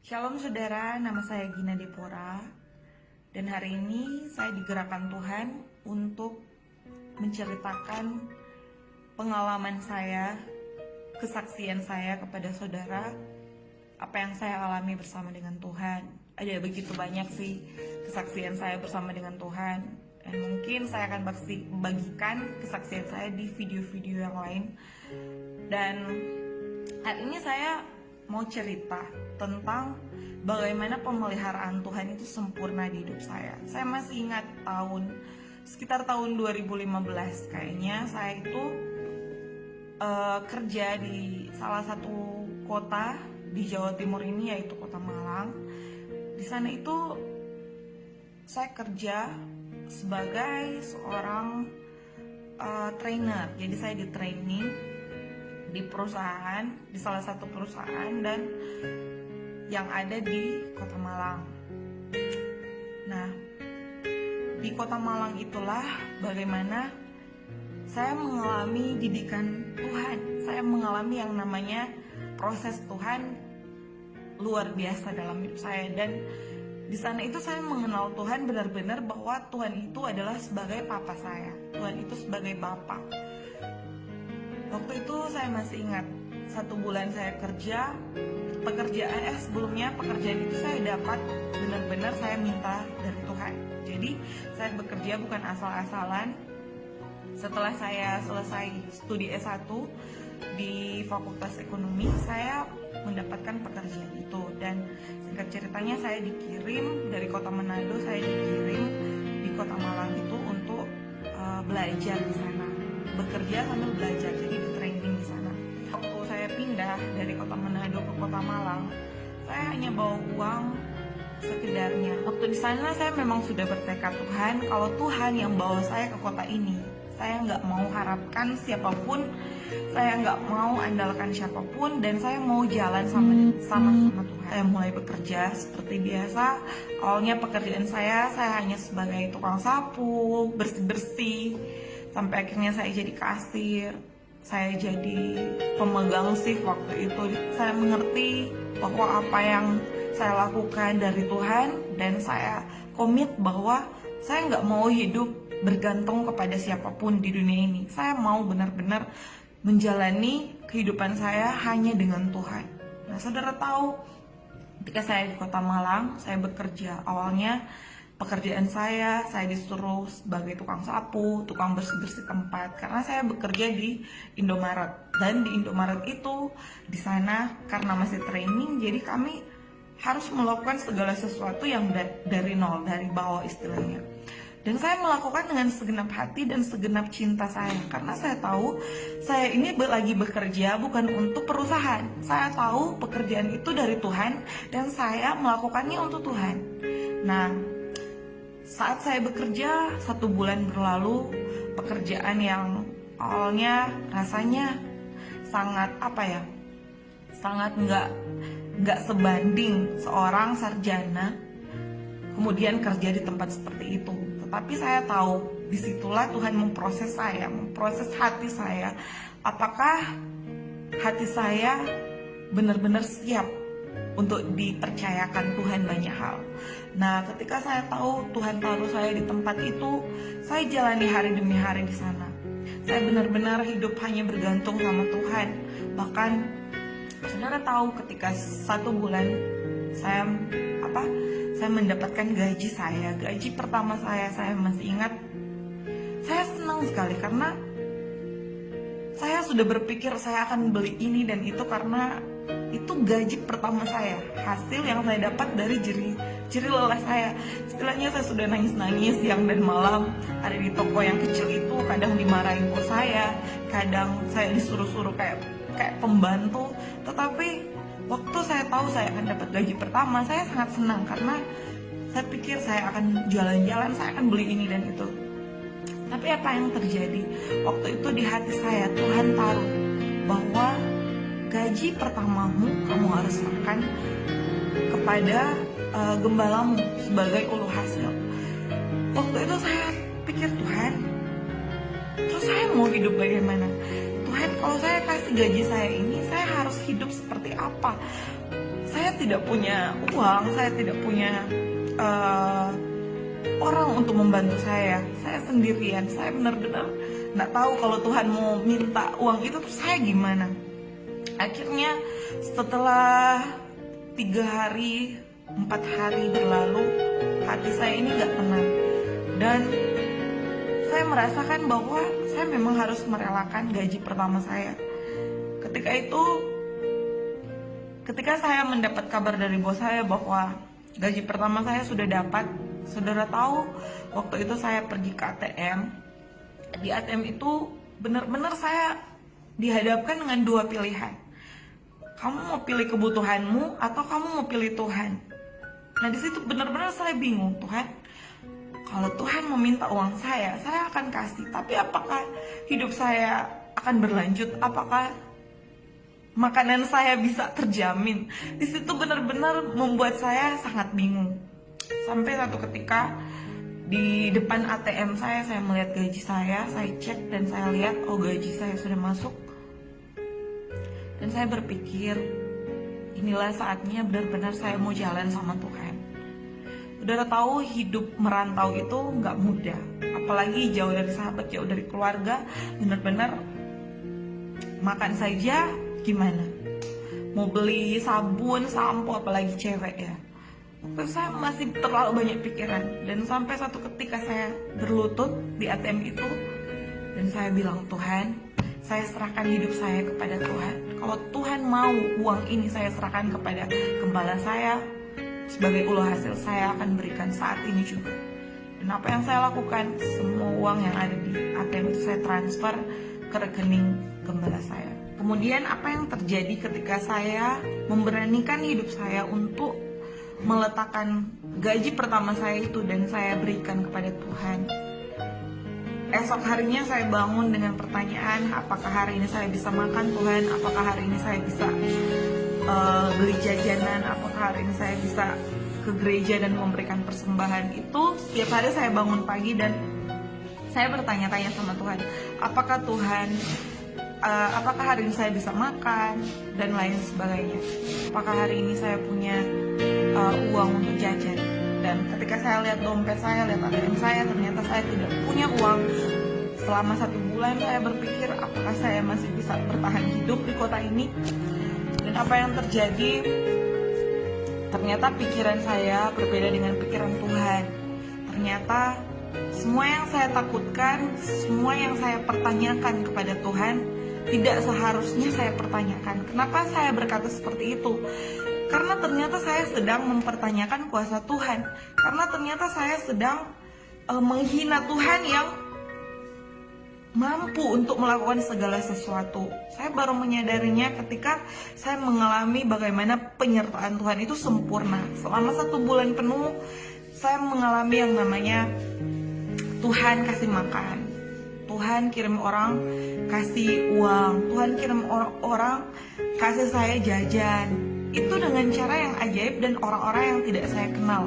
Shalom saudara, nama saya Gina Depora. Dan hari ini saya digerakkan Tuhan untuk menceritakan pengalaman saya, kesaksian saya kepada saudara, apa yang saya alami bersama dengan Tuhan. Ada begitu banyak sih kesaksian saya bersama dengan Tuhan. Dan mungkin saya akan bagikan kesaksian saya di video-video yang lain. Dan hari ini saya mau cerita tentang bagaimana pemeliharaan Tuhan itu sempurna di hidup saya. Saya masih ingat sekitar tahun 2015 kayaknya saya itu kerja di salah satu kota di Jawa Timur ini, yaitu Kota Malang. Di sana itu saya kerja sebagai seorang trainer. Jadi saya di training di perusahaan, di salah satu perusahaan dan yang ada di Kota Malang. Nah, di Kota Malang itulah bagaimana saya mengalami didikan Tuhan. Saya mengalami yang namanya proses Tuhan luar biasa dalam hidup saya. Dan di sana itu saya mengenal Tuhan benar-benar bahwa Tuhan itu adalah sebagai papa saya. Tuhan itu sebagai Bapa. Waktu itu saya masih ingat, 1 bulan saya kerja, sebelumnya pekerjaan itu saya dapat benar-benar saya minta dari Tuhan. Jadi saya bekerja bukan asal-asalan. Setelah saya selesai studi S1 di Fakultas Ekonomi, saya mendapatkan pekerjaan itu. Dan singkat ceritanya saya dikirim dari kota Manado, saya dikirim di Kota Malang itu untuk belajar di sana, bekerja sambil belajar, jadi di training di sana. Waktu saya pindah dari Kota Manado ke Kota Malang, saya hanya bawa uang sekedarnya. Waktu di sana saya memang sudah bertekad, Tuhan, kalau Tuhan yang bawa saya ke kota ini, saya nggak mau harapkan siapapun, saya nggak mau andalkan siapapun, dan saya mau jalan sama Tuhan. Saya mulai bekerja seperti biasa. Awalnya pekerjaan saya hanya sebagai tukang sapu, bersih-bersih, sampai akhirnya saya jadi kasir, saya jadi pemegang shift waktu itu. Saya mengerti bahwa apa yang saya lakukan dari Tuhan, dan saya komit bahwa saya nggak mau hidup bergantung kepada siapapun di dunia ini. Saya mau benar-benar menjalani kehidupan saya hanya dengan Tuhan. Nah, saudara tahu, ketika saya di Kota Malang, saya bekerja. Awalnya pekerjaan saya disuruh sebagai tukang sapu, tukang bersih-bersih tempat, karena saya bekerja di Indomaret. Dan di Indomaret itu, di sana karena masih training, jadi kami harus melakukan segala sesuatu yang dari nol, dari bawah istilahnya. Dan saya melakukan dengan segenap hati dan segenap cinta saya, karena saya tahu saya ini lagi bekerja bukan untuk perusahaan. Saya tahu pekerjaan itu dari Tuhan dan saya melakukannya untuk Tuhan. Nah, saat saya bekerja, 1 bulan berlalu, pekerjaan yang awalnya rasanya sangat sangat nggak sebanding seorang sarjana kemudian kerja di tempat seperti itu. Tetapi saya tahu disitulah Tuhan memproses saya, memproses hati saya. Apakah hati saya benar-benar siap untuk dipercayakan Tuhan banyak hal. Nah, ketika saya tahu Tuhan taruh saya di tempat itu, saya jalani hari demi hari di sana. Saya benar-benar hidup hanya bergantung sama Tuhan. Bahkan saudara tahu, ketika 1 bulan saya mendapatkan gaji pertama saya masih ingat. Saya senang sekali karena saya sudah berpikir saya akan beli ini dan itu, karena itu gaji pertama saya, hasil yang saya dapat dari jerih lelah saya. Istilahnya saya sudah nangis-nangis siang dan malam, ada di toko yang kecil itu, kadang dimarahin bos saya, kadang saya disuruh-suruh kayak pembantu. Tetapi waktu saya tahu saya akan dapat gaji pertama, saya sangat senang karena saya pikir saya akan jalan-jalan, saya akan beli ini dan itu. Tapi apa yang terjadi? Waktu itu di hati saya, Tuhan taruh bahwa gaji pertamamu kamu harus serahkan kepada gembalamu sebagai ulu hasil. Waktu itu saya pikir, Tuhan, terus saya mau hidup bagaimana? Tuhan, kalau saya kasih gaji saya ini, saya harus hidup seperti apa? Saya saya tidak punya uang, saya tidak punya orang untuk membantu saya sendirian. Saya benar-benar nggak tahu kalau Tuhan mau minta uang itu terus saya gimana. Akhirnya setelah 3 hari 4 hari berlalu, hati saya ini nggak tenang, dan saya merasakan bahwa saya memang harus merelakan gaji pertama saya. Ketika saya mendapat kabar dari bos saya bahwa gaji pertama saya sudah dapat, saudara tahu, waktu itu saya pergi ke ATM. Di ATM itu benar-benar saya dihadapkan dengan 2 pilihan. Kamu mau pilih kebutuhanmu atau kamu mau pilih Tuhan? Nah, di situ benar-benar saya bingung. Tuhan, kalau Tuhan meminta uang saya akan kasih. Tapi apakah hidup saya akan berlanjut? Apakah makanan saya bisa terjamin? Di situ benar-benar membuat saya sangat bingung. Sampai satu ketika di depan ATM saya melihat gaji saya cek dan saya lihat, oh, gaji saya sudah masuk. Dan saya berpikir, inilah saatnya benar-benar saya mau jalan sama Tuhan. Saudara tahu, hidup merantau itu nggak mudah, apalagi jauh dari sahabat, jauh dari keluarga. Benar-benar makan saja gimana, mau beli sabun, sampo, apalagi cewek ya. Waktu saya masih terlalu banyak pikiran, dan sampai satu ketika saya berlutut di ATM itu dan saya bilang, Tuhan, saya serahkan hidup saya kepada Tuhan. Kalau Tuhan mau uang ini saya serahkan kepada gembala saya, sebagai ulah hasil saya akan berikan saat ini juga. Dan apa yang saya lakukan, semua uang yang ada di ATM itu saya transfer ke rekening gembala saya. Kemudian apa yang terjadi ketika saya memberanikan hidup saya untuk meletakkan gaji pertama saya itu dan saya berikan kepada Tuhan. Esok harinya saya bangun dengan pertanyaan, apakah hari ini saya bisa makan Tuhan? Apakah hari ini saya bisa beli jajanan? Apakah hari ini saya bisa ke gereja dan memberikan persembahan? Itu setiap hari saya bangun pagi dan saya bertanya-tanya sama Tuhan, apakah Tuhan, apakah hari ini saya bisa makan dan lain sebagainya? Apakah hari ini saya punya uang untuk jajan? Dan ketika saya lihat dompet saya, lihat ATM saya, ternyata saya tidak punya uang. Selama 1 bulan saya berpikir, apakah saya masih bisa bertahan hidup di kota ini? Dan apa yang terjadi? Ternyata pikiran saya berbeda dengan pikiran Tuhan. Ternyata semua yang saya takutkan, semua yang saya pertanyakan kepada Tuhan, tidak seharusnya saya pertanyakan. Kenapa saya berkata seperti itu? Karena ternyata saya sedang mempertanyakan kuasa Tuhan. Karena ternyata saya sedang menghina Tuhan yang mampu untuk melakukan segala sesuatu. Saya baru menyadarinya ketika saya mengalami bagaimana penyertaan Tuhan itu sempurna. Selama 1 bulan penuh, saya mengalami yang namanya Tuhan kasih makan, Tuhan kirim orang kasih uang, Tuhan kirim orang kasih saya jajan. Itu dengan cara yang ajaib dan orang-orang yang tidak saya kenal.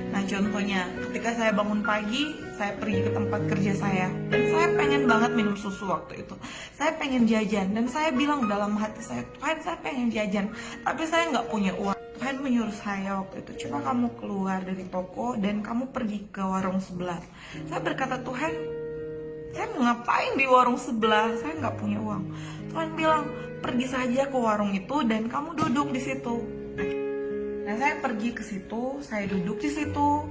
Nah, contohnya ketika saya bangun pagi, saya pergi ke tempat kerja saya, dan saya pengen banget minum susu waktu itu. Saya pengen jajan, dan saya bilang dalam hati saya, Tuhan, saya pengen jajan, tapi saya nggak punya uang. Tuhan menyuruh saya waktu itu, coba kamu keluar dari toko dan kamu pergi ke warung sebelah. Saya berkata, Tuhan, saya mau ngapain di warung sebelah? Saya nggak punya uang. Tuhan bilang, pergi saja ke warung itu dan kamu duduk di situ. Nah, saya pergi ke situ, saya duduk di situ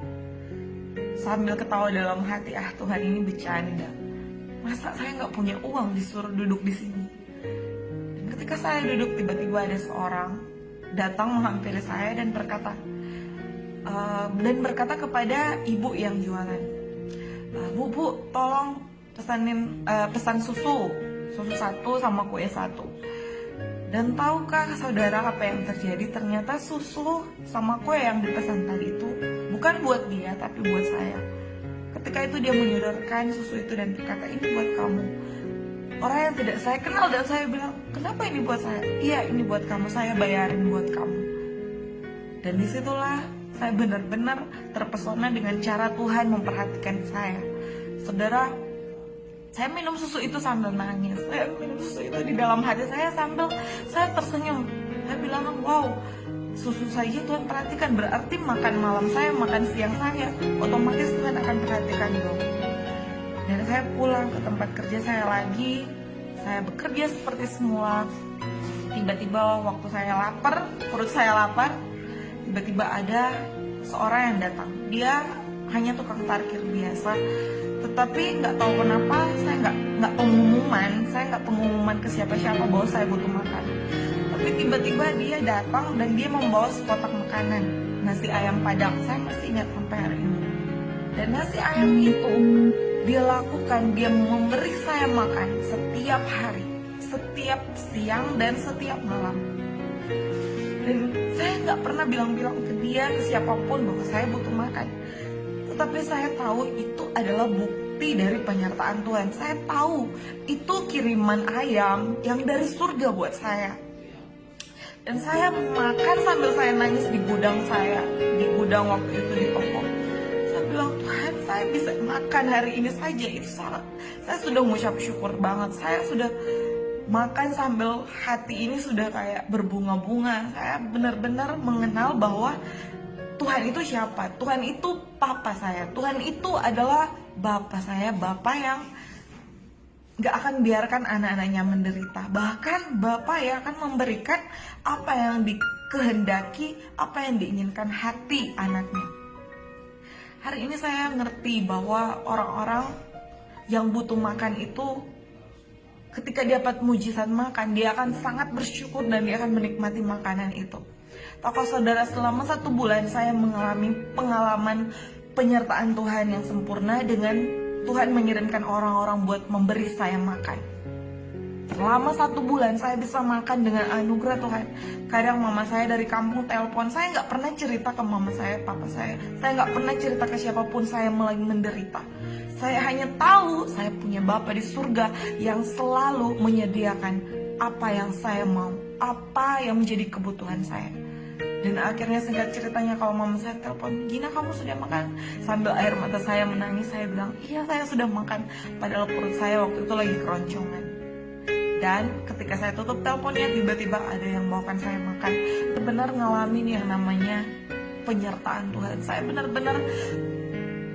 sambil ketawa dalam hati, Tuhan ini bercanda. Masa saya nggak punya uang disuruh duduk di sini? Dan ketika saya duduk, tiba-tiba ada seorang datang menghampiri saya dan berkata kepada ibu yang jualan, Bu, tolong pesan susu 1 sama kue 1. Dan tahukah saudara apa yang terjadi? Ternyata susu sama kue yang dipesan tadi itu bukan buat dia, tapi buat saya. Ketika itu dia menyodorkan susu itu dan berkata, ini buat kamu. Orang yang tidak saya kenal, dan saya bilang, kenapa ini buat saya? Iya, ini buat kamu, saya bayarin buat kamu. Dan disitulah saya benar-benar terpesona dengan cara Tuhan memperhatikan saya. Saudara, saya minum susu itu sambil nangis. Saya minum susu itu di dalam hati saya sambil saya tersenyum. Saya bilang, wow, susu saja Tuhan perhatikan, berarti makan malam saya, makan siang saya, otomatis Tuhan akan perhatikan dong. Dan saya pulang ke tempat kerja saya lagi, saya bekerja seperti semula. Tiba-tiba waktu saya lapar, perut saya lapar, tiba-tiba ada seorang yang datang. Dia hanya tukang parkir biasa, tetapi nggak tahu kenapa saya nggak pengumuman ke siapa-siapa bahwa saya butuh makan. Tapi tiba-tiba dia datang dan dia membawa sekotak makanan, nasi ayam Padang. Saya masih ingat sampai hari ini. Dan nasi ayam itu dia lakukan, dia memberi saya makan setiap hari, setiap siang dan setiap malam. Dan saya nggak pernah bilang-bilang ke dia, ke siapapun bahwa saya butuh makan. Tetapi saya tahu itu adalah bukti dari penyertaan Tuhan. Saya tahu itu kiriman ayam yang dari surga buat saya. Dan saya makan sambil saya nangis di gudang saya, di gudang waktu itu di toko. Saya bilang, Tuhan, saya bisa makan hari ini saja, itu saya sudah mengucap syukur banget. Saya sudah makan sambil hati ini sudah kayak berbunga-bunga. Saya benar-benar mengenal bahwa Tuhan itu siapa? Tuhan itu papa saya. Tuhan itu adalah bapa saya, bapa yang gak akan biarkan anak-anaknya menderita. Bahkan bapa yang akan memberikan apa yang dikehendaki, apa yang diinginkan hati anaknya. Hari ini saya ngerti bahwa orang-orang yang butuh makan itu, ketika dia dapat mujizat makan, dia akan sangat bersyukur dan dia akan menikmati makanan itu. Tahukah saudara, selama 1 bulan saya mengalami pengalaman penyertaan Tuhan yang sempurna dengan Tuhan mengirimkan orang-orang buat memberi saya makan. Selama 1 bulan saya bisa makan dengan anugerah Tuhan. Kadang mama saya dari kampung telepon, saya nggak pernah cerita ke mama saya, papa saya nggak pernah cerita ke siapapun saya lagi menderita. Saya hanya tahu saya punya Bapa di surga yang selalu menyediakan apa yang saya mau, apa yang menjadi kebutuhan saya. Dan akhirnya singkat ceritanya, kalau mama saya telepon, Gina, kamu sudah makan? Sambil air mata saya menangis, saya bilang, iya saya sudah makan. Padahal perut saya waktu itu lagi keroncongan. Dan ketika saya tutup teleponnya, tiba-tiba ada yang bawakan saya makan. Benar-benar ngalamin yang namanya penyertaan Tuhan. Saya benar-benar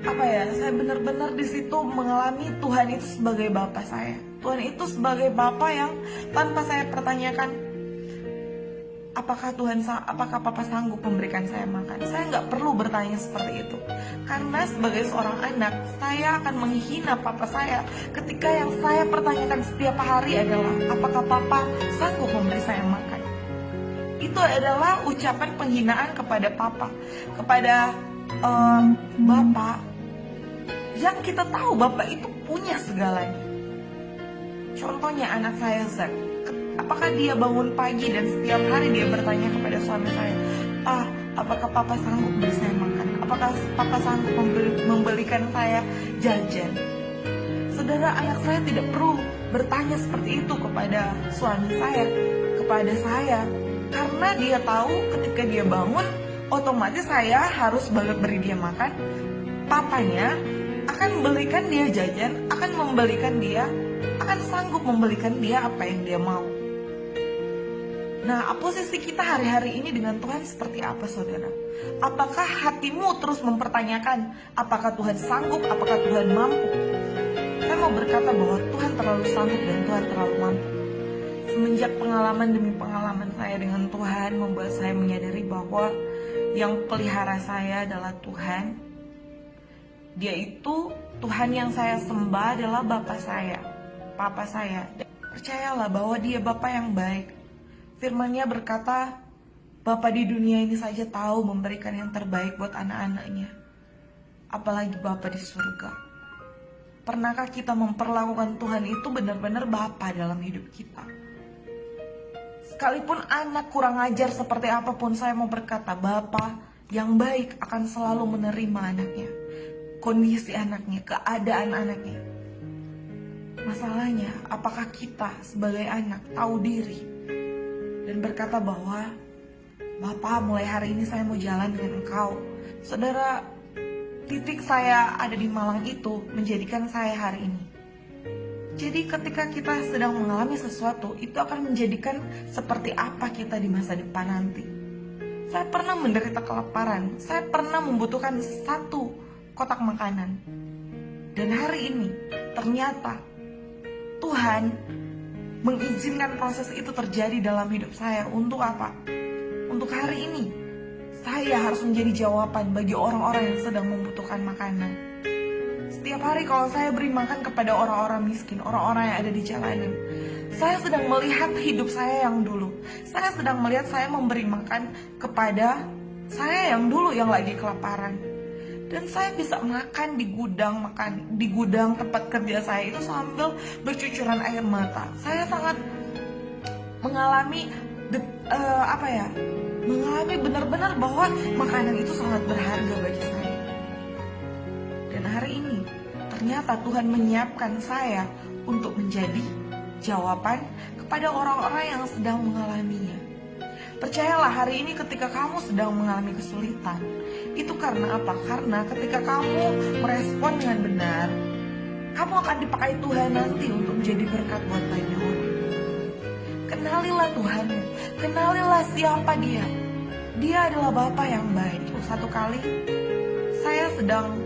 saya benar-benar di situ mengalami Tuhan itu sebagai Bapa saya. Tuhan itu sebagai Bapa yang tanpa saya pertanyakan, apakah Papa sanggup memberikan saya makan? Saya nggak perlu bertanya seperti itu. Karena sebagai seorang anak, saya akan menghina Papa saya ketika yang saya pertanyakan setiap hari adalah, apakah Papa sanggup memberi saya makan? Itu adalah ucapan penghinaan kepada Papa, kepada Bapak yang kita tahu Bapak itu punya segalanya. Contohnya anak saya Zak, apakah dia bangun pagi dan setiap hari dia bertanya kepada suami saya, Pak, apakah Papa sanggup beri saya makan? Apakah Papa sanggup membelikan saya jajan? Saudara, anak saya tidak perlu bertanya seperti itu kepada suami saya, kepada saya, karena dia tahu ketika dia bangun, otomatis saya harus beri dia makan. Papanya akan membelikan dia jajan, akan sanggup membelikan dia apa yang dia mau. Nah, posisi kita hari-hari ini dengan Tuhan seperti apa, saudara? Apakah hatimu terus mempertanyakan apakah Tuhan sanggup, apakah Tuhan mampu? Saya mau berkata bahwa Tuhan terlalu sanggup dan Tuhan terlalu mampu. Semenjak pengalaman demi pengalaman saya dengan Tuhan membuat saya menyadari bahwa yang pelihara saya adalah Tuhan. Dia itu Tuhan yang saya sembah adalah Bapa saya, Papa saya. Percayalah bahwa dia Bapa yang baik. Firman-Nya berkata, Bapa di dunia ini saja tahu memberikan yang terbaik buat anak-anaknya. Apalagi Bapa di surga. Pernahkah kita memperlakukan Tuhan itu benar-benar Bapa dalam hidup kita? Sekalipun anak kurang ajar seperti apapun, saya mau berkata, Bapa yang baik akan selalu menerima anaknya, kondisi anaknya, keadaan anaknya. Masalahnya, apakah kita sebagai anak tahu diri dan berkata bahwa Bapak, mulai hari ini saya mau jalan dengan Engkau. Saudara, titik saya ada di Malang itu menjadikan saya hari ini. Jadi ketika kita sedang mengalami sesuatu, itu akan menjadikan seperti apa kita di masa depan nanti. Saya pernah menderita kelaparan, saya pernah membutuhkan satu kotak makanan. Dan hari ini ternyata Tuhan mengizinkan proses itu terjadi dalam hidup saya. Untuk apa? Untuk hari ini saya harus menjadi jawaban bagi orang-orang yang sedang membutuhkan makanan. Setiap hari kalau saya beri makan kepada orang-orang miskin, orang-orang yang ada di jalanan, saya sedang melihat hidup saya yang dulu. Saya sedang melihat saya memberi makan kepada saya yang dulu yang lagi kelaparan. Dan saya bisa makan di gudang tempat kerja saya itu sambil bercucuran air mata. Saya sangat mengalami mengalami benar-benar bahwa makanan itu sangat berharga bagi saya. Dan hari ini ternyata Tuhan menyiapkan saya untuk menjadi jawaban kepada orang-orang yang sedang mengalaminya. Percayalah, hari ini ketika kamu sedang mengalami kesulitan, itu karena apa? Karena ketika kamu merespon dengan benar, kamu akan dipakai Tuhan nanti untuk menjadi berkat buat banyak orang. Kenalilah Tuhanmu, kenalilah siapa Dia. Dia adalah Bapa yang baik. Satu kali saya sedang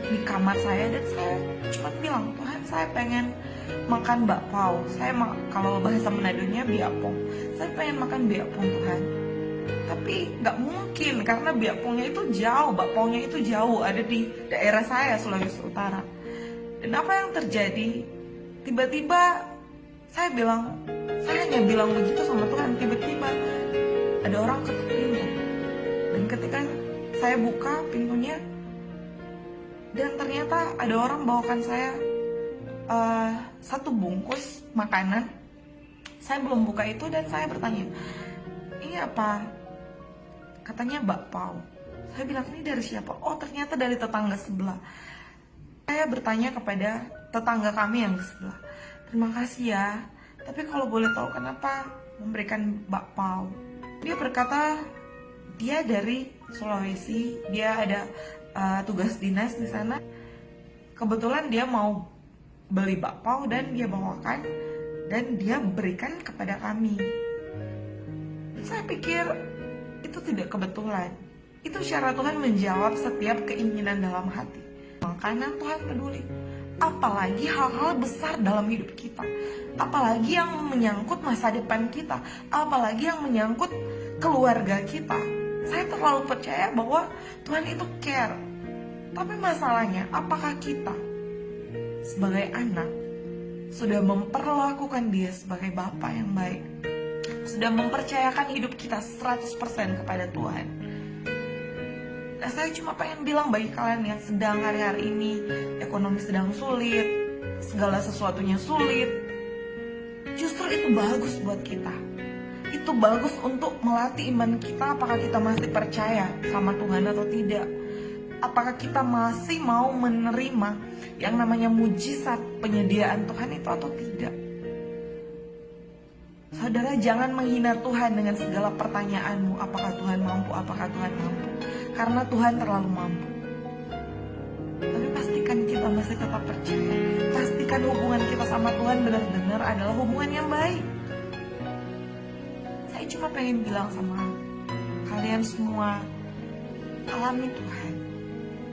di kamar saya dan saya cuma bilang, Tuhan, saya pengen makan bakpao. Kalau bahasa Menadonya biapong. Saya pengen makan biapong, Tuhan. Tapi nggak mungkin karena biapongnya itu jauh, bakpaonya itu jauh, ada di daerah saya, Sulawesi Utara. Dan apa yang terjadi? Tiba-tiba saya hanya bilang begitu sama Tuhan. Tiba-tiba ada orang ketuk pintu. Dan ketika saya buka pintunya, dan ternyata ada orang bawakan saya satu bungkus makanan. Saya belum buka itu dan saya bertanya, ini apa? Katanya bakpao. Saya bilang, ini dari siapa? Oh, ternyata dari tetangga sebelah. Saya bertanya kepada tetangga kami yang di sebelah, terima kasih ya, tapi kalau boleh tahu kenapa memberikan bakpao? Dia berkata dia dari Sulawesi, dia ada tugas dinas di sana. Kebetulan dia mau beli bakpao dan dia bawakan dan dia berikan kepada kami. Saya pikir itu tidak kebetulan. Itu cara Tuhan menjawab setiap keinginan dalam hati. Makanan Tuhan peduli. Apalagi hal-hal besar dalam hidup kita. Apalagi yang menyangkut masa depan kita. Apalagi yang menyangkut keluarga kita. Saya terlalu percaya bahwa Tuhan itu care. Tapi masalahnya, apakah kita sebagai anak sudah memperlakukan Dia sebagai Bapa yang baik? Sudah mempercayakan hidup kita 100% kepada Tuhan? Nah, saya cuma pengen bilang bagi kalian yang sedang hari-hari ini ekonomi sedang sulit, segala sesuatunya sulit, justru itu bagus buat kita. Itu bagus untuk melatih iman kita, apakah kita masih percaya sama Tuhan atau tidak. Apakah kita masih mau menerima yang namanya mujizat penyediaan Tuhan itu atau tidak. Saudara, jangan menghina Tuhan dengan segala pertanyaanmu. Apakah Tuhan mampu? Apakah Tuhan mampu? Karena Tuhan terlalu mampu. Tapi pastikan kita masih tetap percaya. Pastikan hubungan kita sama Tuhan benar-benar adalah hubungan yang baik. Saya cuma pengen bilang sama kalian semua, alami Tuhan.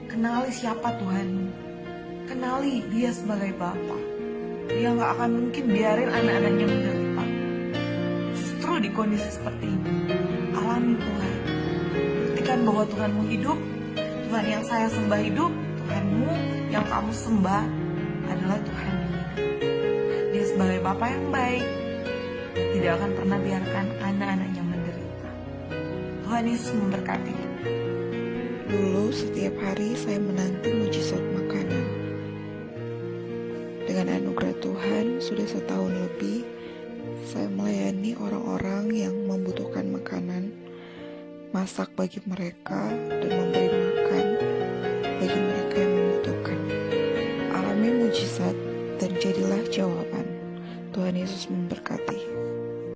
Kenali siapa Tuhanmu. Kenali Dia sebagai Bapa. Dia gak akan mungkin biarin anak-anaknya menderita. Justru di kondisi seperti ini, alami Tuhan. Buktikan bahwa Tuhanmu hidup. Tuhan yang saya sembah hidup. Tuhanmu yang kamu sembah adalah Tuhan yang hidup. Dia sebagai Bapa yang baik, tidak akan pernah biarkan anak-anaknya menderita. Tuhan Yesus memberkati. Dulu setiap hari saya menanti mujizat makanan. Dengan anugerah Tuhan, sudah setahun lebih saya melayani orang-orang yang membutuhkan makanan, masak bagi mereka, dan memberi makan bagi mereka yang membutuhkan. Alami mujizat dan jadilah jawaban. Tuhan Yesus memberkati.